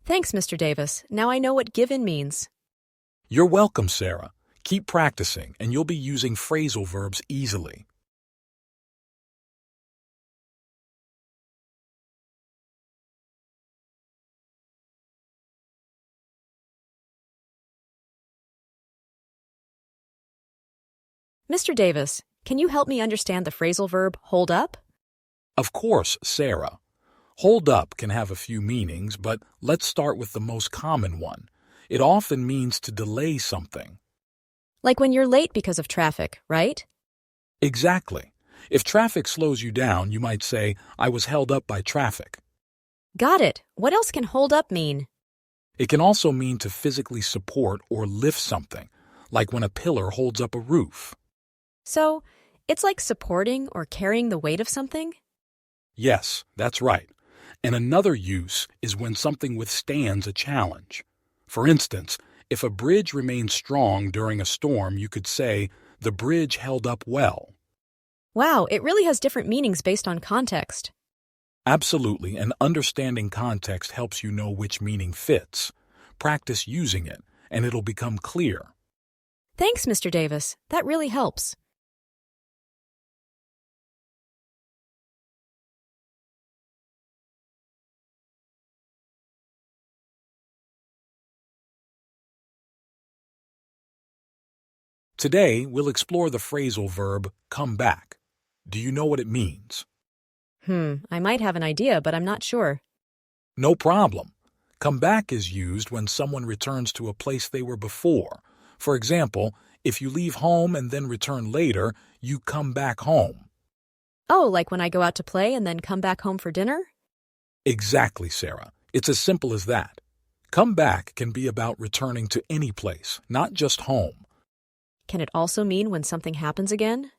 A: Thanks, Mr. Davis. Now I know what give in means.
B: You're welcome, Sarah. Keep practicing, and you'll be using phrasal verbs easily.
A: Mr. Davis, can you help me understand the phrasal verb hold up?
B: Of course, Sarah. Hold up can have a few meanings, but let's start with the most common one. It often means to delay something.
A: Like when you're late because of traffic, right?
B: Exactly. If traffic slows you down, you might say, I was held up by traffic.
A: Got it. What else can hold up mean?
B: It can also mean to physically support or lift something, like when a pillar holds up a roof.
A: So, it's like supporting or carrying the weight of something?
B: Yes, that's right. And another use is when something withstands a challenge. For instance, if a bridge remains strong during a storm, you could say, the bridge held up well.
A: Wow, it really has different meanings based on context.
B: Absolutely, and understanding context helps you know which meaning fits. Practice using it, and it'll become clear.
A: Thanks, Mr. Davis. That really helps.
B: Today, we'll explore the phrasal verb come back. Do you know what it means?
A: I might have an idea, but I'm not sure.
B: No problem. Come back is used when someone returns to a place they were before. For example, if you leave home and then return later, you come back home.
A: Oh, like when I go out to play and then come back home for dinner?
B: Exactly, Sarah. It's as simple as that. Come back can be about returning to any place, not just home.
A: Can it also mean when something happens again?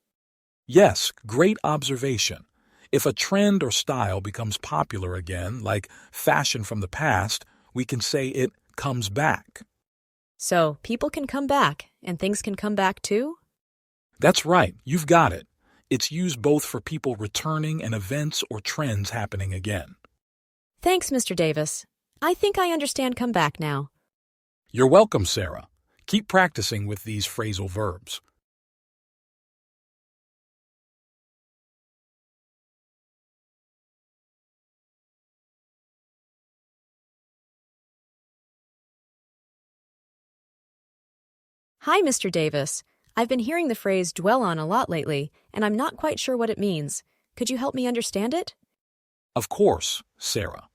B: Yes, great observation. If a trend or style becomes popular again, like fashion from the past, we can say it comes back.
A: So, people can come back, and things can come back too?
B: That's right, you've got it. It's used both for people returning and events or trends happening again.
A: Thanks, Mr. Davis. I think I understand come back now.
B: You're welcome, Sarah. Keep practicing with these phrasal verbs.
A: Hi, Mr. Davis. I've been hearing the phrase dwell on a lot lately, and I'm not quite sure what it means. Could you help me understand it?
B: Of course, Sarah.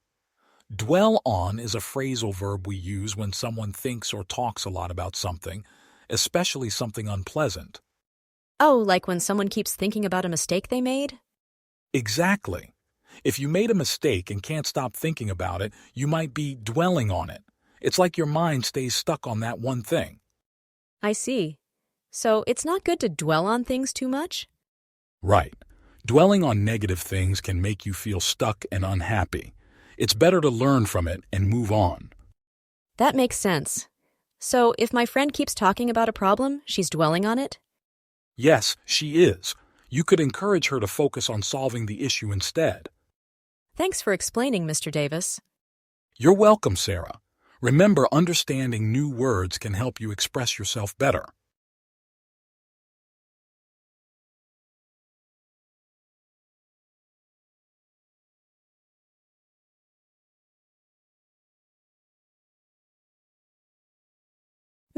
B: Dwell on is a phrasal verb we use when someone thinks or talks a lot about something, especially something unpleasant.
A: Oh, like when someone keeps thinking about a mistake they made?
B: Exactly. If you made a mistake and can't stop thinking about it, you might be dwelling on it. It's like your mind stays stuck on that one thing.
A: I see. So it's not good to dwell on things too much?
B: Right. Dwelling on negative things can make you feel stuck and unhappy. It's better to learn from it and move on.
A: That makes sense. So if my friend keeps talking about a problem, she's dwelling on it?
B: Yes, she is. You could encourage her to focus on solving the issue instead.
A: Thanks for explaining, Mr. Davis.
B: You're welcome, Sarah. Remember, understanding new words can help you express yourself better.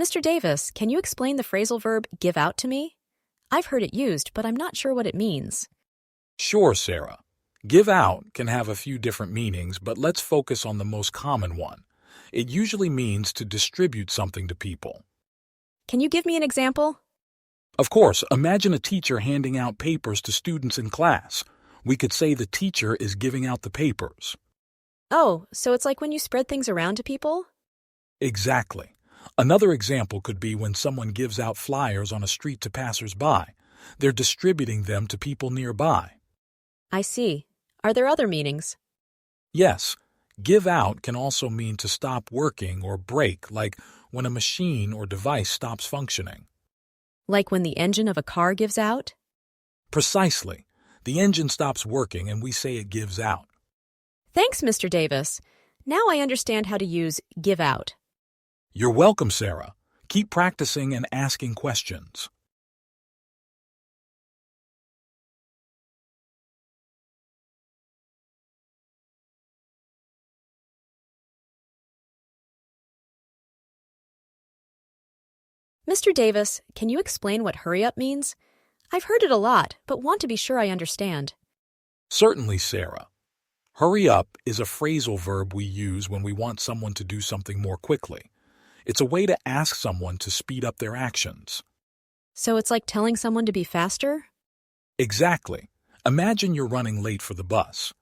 A: Mr. Davis, can you explain the phrasal verb give out to me? I've heard it used, but I'm not sure what it means.
B: Sure, Sarah. Give out can have a few different meanings, but let's focus on the most common one. It usually means to distribute something to people.
A: Can you give me an example?
B: Of course, imagine a teacher handing out papers to students in class. We could say the teacher is giving out the papers.
A: Oh, so it's like when you spread things around to people?
B: Exactly. Another example could be when someone gives out flyers on a street to passers-by. They're distributing them to people nearby.
A: I see. Are there other meanings?
B: Yes, give out can also mean to stop working or break, like when a machine or device stops functioning.
A: Like when the engine of a car gives out?
B: Precisely. The engine stops working and we say it gives out.
A: Thanks, Mr. Davis. Now I understand how to use give out.
B: You're welcome, Sarah. Keep practicing and asking questions.
A: Mr. Davis, can you explain what hurry up means? I've heard it a lot, but want to be sure I understand.
B: Certainly, Sarah. Hurry up is a phrasal verb we use when we want someone to do something more quickly. It's a way to ask someone to speed up their actions.
A: So it's like telling someone to be faster?
B: Exactly. Imagine you're running late for the bus.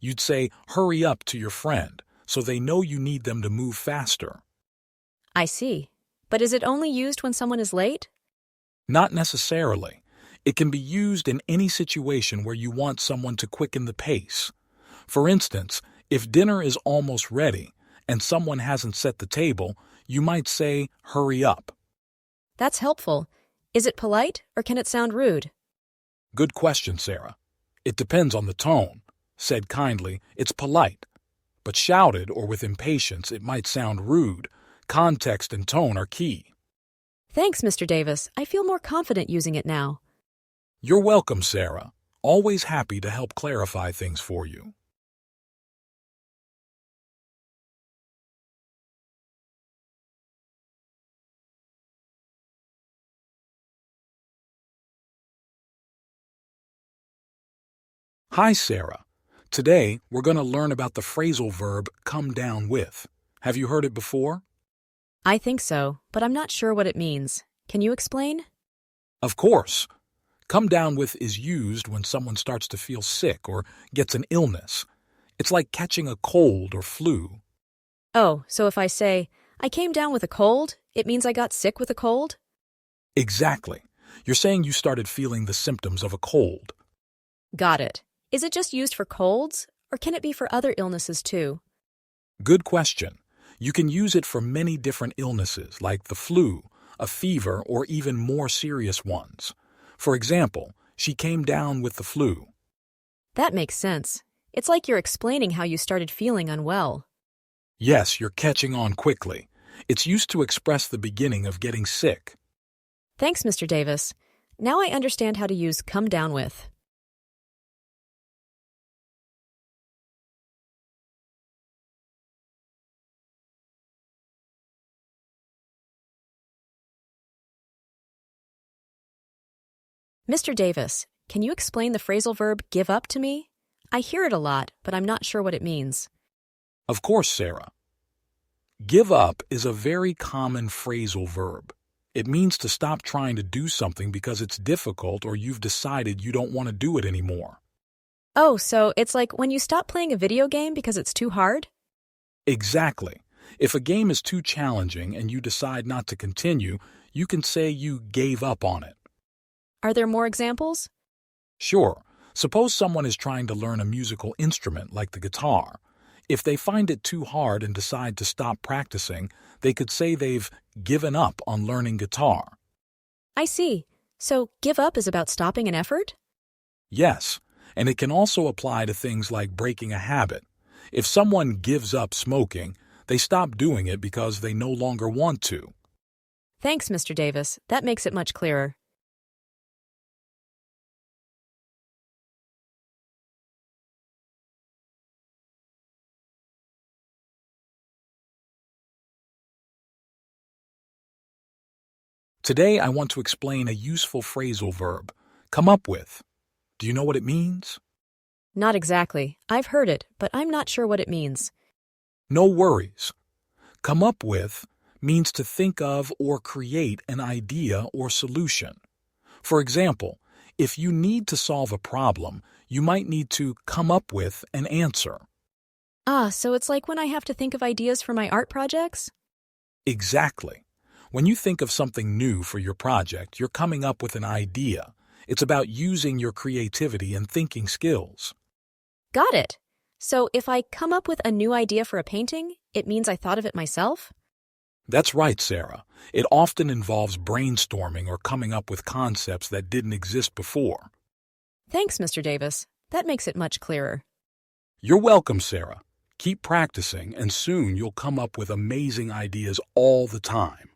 B: You'd say, hurry up to your friend, so they know you need them to move faster.
A: I see. But is it only used when someone is late?
B: Not necessarily. It can be used in any situation where you want someone to quicken the pace. For instance, if dinner is almost ready and someone hasn't set the table, you might say, hurry up.
A: That's helpful. Is it polite or can it sound rude?
B: Good question, Sarah. It depends on the tone. Said kindly, it's polite. But shouted or with impatience, it might sound rude. Context and tone are key.
A: Thanks, Mr. Davis. I feel more confident using it now.
B: You're welcome, Sarah. Always happy to help clarify things for you. Hi, Sarah. Today, we're going to learn about the phrasal verb come down with. Have you heard it before?
A: I think so, but I'm not sure what it means. Can you explain?
B: Of course. Come down with is used when someone starts to feel sick or gets an illness. It's like catching a cold or flu.
A: Oh, so if I say, I came down with a cold, it means I got sick with a cold?
B: Exactly. You're saying you started feeling the symptoms of a cold.
A: Got it. Is it just used for colds, or can it be for other illnesses too?
B: Good question. You can use it for many different illnesses like the flu, a fever, or even more serious ones. For example, she came down with the flu.
A: That makes sense. It's like you're explaining how you started feeling unwell.
B: Yes, you're catching on quickly. It's used to express the beginning of getting sick.
A: Thanks, Mr. Davis. Now I understand how to use come down with. Mr. Davis, can you explain the phrasal verb give up to me? I hear it a lot, but I'm not sure what it means.
B: Of course, Sarah. Give up is a very common phrasal verb. It means to stop trying to do something because it's difficult or you've decided you don't want to do it anymore.
A: Oh, so it's like when you stop playing a video game because it's too hard?
B: Exactly. If a game is too challenging and you decide not to continue, you can say you gave up on it.
A: Are there more examples?
B: Sure. Suppose someone is trying to learn a musical instrument like the guitar. If they find it too hard and decide to stop practicing, they could say they've given up on learning guitar.
A: I see. So give up is about stopping an effort?
B: Yes, and it can also apply to things like breaking a habit. If someone gives up smoking, they stop doing it because they no longer want to.
A: Thanks, Mr. Davis. That makes it much clearer.
B: Today, I want to explain a useful phrasal verb, come up with. Do you know what it means?
A: Not exactly. I've heard it, but I'm not sure what it means.
B: No worries. Come up with means to think of or create an idea or solution. For example, if you need to solve a problem, you might need to come up with an answer.
A: Ah, so it's like when I have to think of ideas for my art projects?
B: Exactly. When you think of something new for your project, you're coming up with an idea. It's about using your creativity and thinking skills.
A: Got it. So if I come up with a new idea for a painting, it means I thought of it myself?
B: That's right, Sarah. It often involves brainstorming or coming up with concepts that didn't exist before.
A: Thanks, Mr. Davis. That makes it much clearer.
B: You're welcome, Sarah. Keep practicing, and soon you'll come up with amazing ideas all the time.